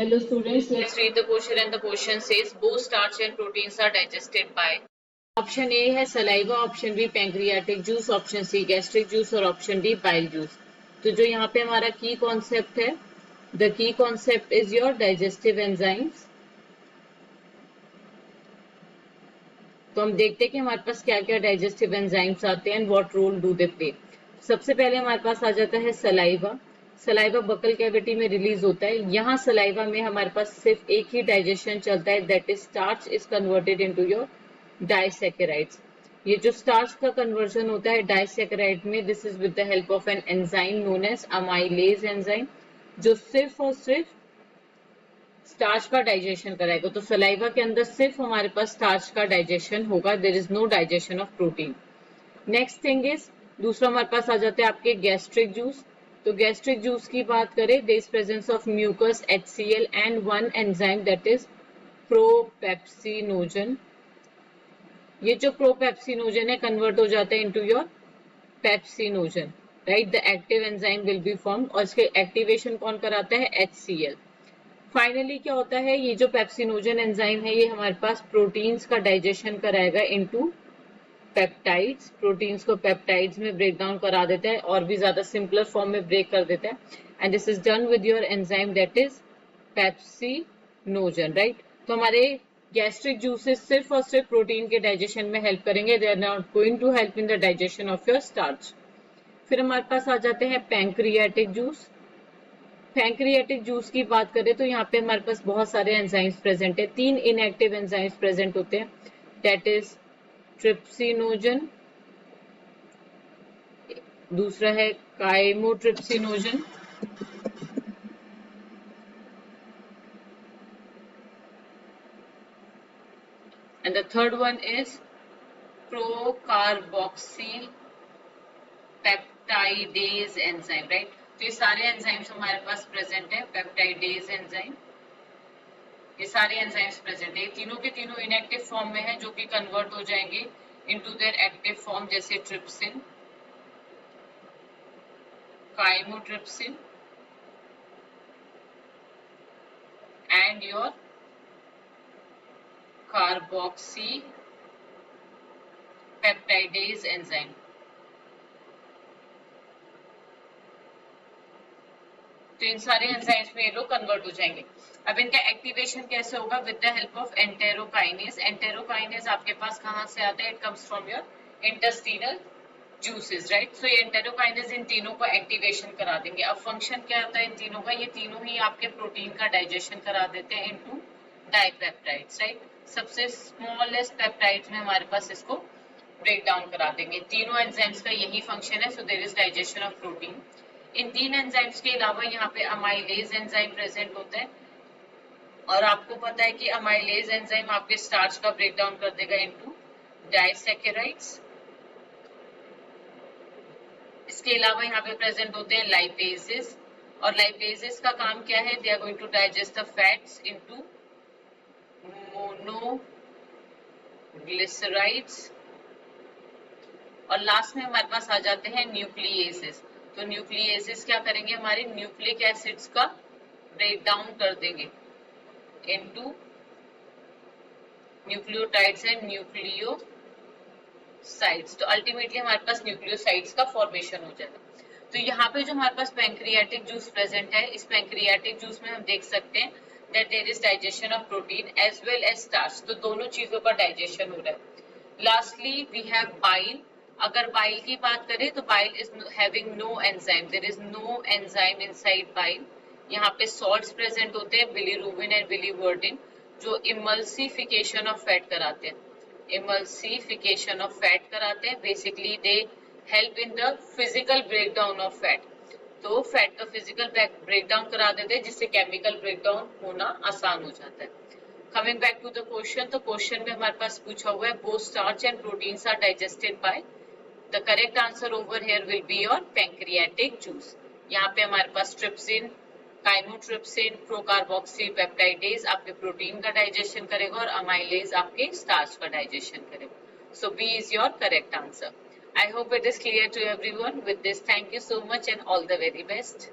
Hello students, let's read the question and the question says both starch and proteins are digested by. Option A है saliva, option B pancreatic juice, option C gastric juice और option D bile juice. तो जो यहाँ पे हमारा की concept है, the key concept is your digestive enzymes. तो हम देखते हैं कि हमारे पास क्या क्या डाइजेस्टिव एंजाइम्स आते हैं and what role do they play. सबसे पहले हमारे पास आ जाता है सलाइवा. सलाइवा बकल कैविटी में रिलीज होता है. यहाँ सलाइवा में हमारे पास सिर्फ एक ही डाइजेशन चलता है, that is starch is converted into your disaccharides. ये जो स्टार्च का कन्वर्जन होता है डाइसैकेराइड में, this is with the help of an enzyme known as amylase enzyme, जो सिर्फ और सिर्फ स्टार्च का डाइजेशन कराएगा. तो सलाइवा के अंदर सिर्फ हमारे पास स्टार्च का डाइजेशन होगा, there is no digestion of protein. Next thing is, दूसरा हमारे पास आ जाते हैं आपके गैस्ट्रिक जूस. तो गैस्ट्रिक जूस की बात करें, there is presence of mucus, HCl and one enzyme that is propepsinogen. ये जो प्रोपेप्सिनोजन है कन्वर्ट हो जाता है into your pepsinogen, right. The active enzyme will be formed और इसके एक्टिवेशन कौन कराता है? HCl. फाइनली क्या होता है, ये जो पेप्सिनोजन एंजाइम है ये हमारे पास प्रोटीन्स का डाइजेशन कराएगा इनटू पेप्टाइड्स. प्रोटीन्स को पेप्टाइड्स में ब्रेक डाउन करा देता है और भी ज्यादा सिंपलर फॉर्म में ब्रेक कर देता है. And this is done with your enzyme that is pepsinogen, right. तो हमारे गैस्ट्रिक जूसेस सिर्फ और सिर्फ प्रोटीन के डाइजेशन में हेल्प करेंगे, they are not going to help in the digestion of your starch. फिर हमारे पास आ जाते हैं पैंक्रियाटिक जूस. पैंक्रियाटिक जूस की बात करें तो यहाँ पे हमारे पास बहुत सारे एंजाइम्स प्रेजेंट है. 3 इनएक्टिव एंजाइम्स प्रेजेंट होते हैं, दैट इज ट्रिप्सिनोजन, दूसरा है chymotrypsinogen, and the third one is procarboxypeptidase enzyme, right. तो ये सारे एंजाइम्स हमारे पास प्रेजेंट है. पेप्टाइडेज एंजाइम, ये सारे एंजाइम्स प्रेजेंट है. ये तीनों के तीनों इनएक्टिव फॉर्म में है जो कि कन्वर्ट हो जाएंगे इनटू देयर एक्टिव फॉर्म, जैसे trypsin, chymotrypsin and your carboxy peptidase enzyme. तो इन सारे एंजाइम्स में ये लोग कन्वर्ट हो जाएंगे. अब इनका एक्टिवेशन कैसे होगा? With the help of enterokinase. Enterokinase आपके पास कहाँ से आता है? It comes from your intestinal juices, right. So ये एंटेरोकाइनेज इन तीनों को एक्टिवेशन करा देंगे. अब फंक्शन क्या होता है इन तीनों का? ये तीनों ही आपके प्रोटीन का डाइजेशन करा देते हैं इनटू डाइपेप्टाइड्स, राइट. सबसे स्मॉलेस्ट पेप्टाइड्स में हमारे पास इसको ब्रेक डाउन करा देंगे. तीनों एंजाइम्स का यही फंक्शन है. So there is digestion of protein. इन 3 एंजाइम्स के अलावा यहाँ पे अमाइलेज एंजाइम प्रेजेंट होता है, और आपको पता है कि अमाइलेज एंजाइम आपके स्टार्च का ब्रेक डाउन कर देगा इनटू डाइसैकेराइड्स. इसके अलावा यहाँ पे प्रेजेंट होते हैं लाइपेजेस, और लाइपेजेस का काम क्या है? They are going to digest the fats into monoglycerides. और लास्ट में हमारे पास आ जाते हैं न्यूक्लिएसेस. तो न्यूक्लिएसेस क्या करेंगे? हमारे न्यूक्लिक एसिड्स का ब्रेक डाउन कर देंगे इनटू न्यूक्लियोटाइड्स एंड न्यूक्लियोसाइड्स. तो अल्टीमेटली हमारे पास न्यूक्लियोसाइड्स का फॉर्मेशन हो जाएगा. तो यहाँ पे जो हमारे पास पैंक्रियाटिक जूस प्रेजेंट है, इस पैंक्रियाटिक जूस में हम देख सकते हैं that there is digestion of protein as well as starch. तो दोनों चीजों का डाइजेशन हो रहा है. Lastly we have bile. अगर बाइल की बात करें तो bile is having no enzyme, there is no enzyme inside bile. यहाँ पे सॉल्ट्स प्रेजेंट होते हैं, बिलीरुबिन एंड बिलीवर्डिन, जो इमल्सिफिकेशन ऑफ फैट कराते हैं. इमल्सिफिकेशन ऑफ फैट कराते हैं. Basically they help in the physical breakdown of fat. तो फैट का फिजिकल ब्रेकडाउन करा देते हैं, जिससे केमिकल ब्रेकडाउन होना आसान हो जाता है. Coming back to the question, तो क्वेश्चन में हमारे पास पूछा हुआ है both starch and proteins are digested by. The correct answer over here will be your pancreatic juice. यहाँ पे हमारे पास ट्रिप्सिन, काइमोट्रिप्सिन, प्रोकार्बोक्सी पेप्टाइडेज आपके प्रोटीन का डाइजेशन करेगा और अमाइलेज आपके स्टार्च का डाइजेशन करेगा. So B is your correct answer. I hope it is clear to everyone. With this, thank you so much and all the very best.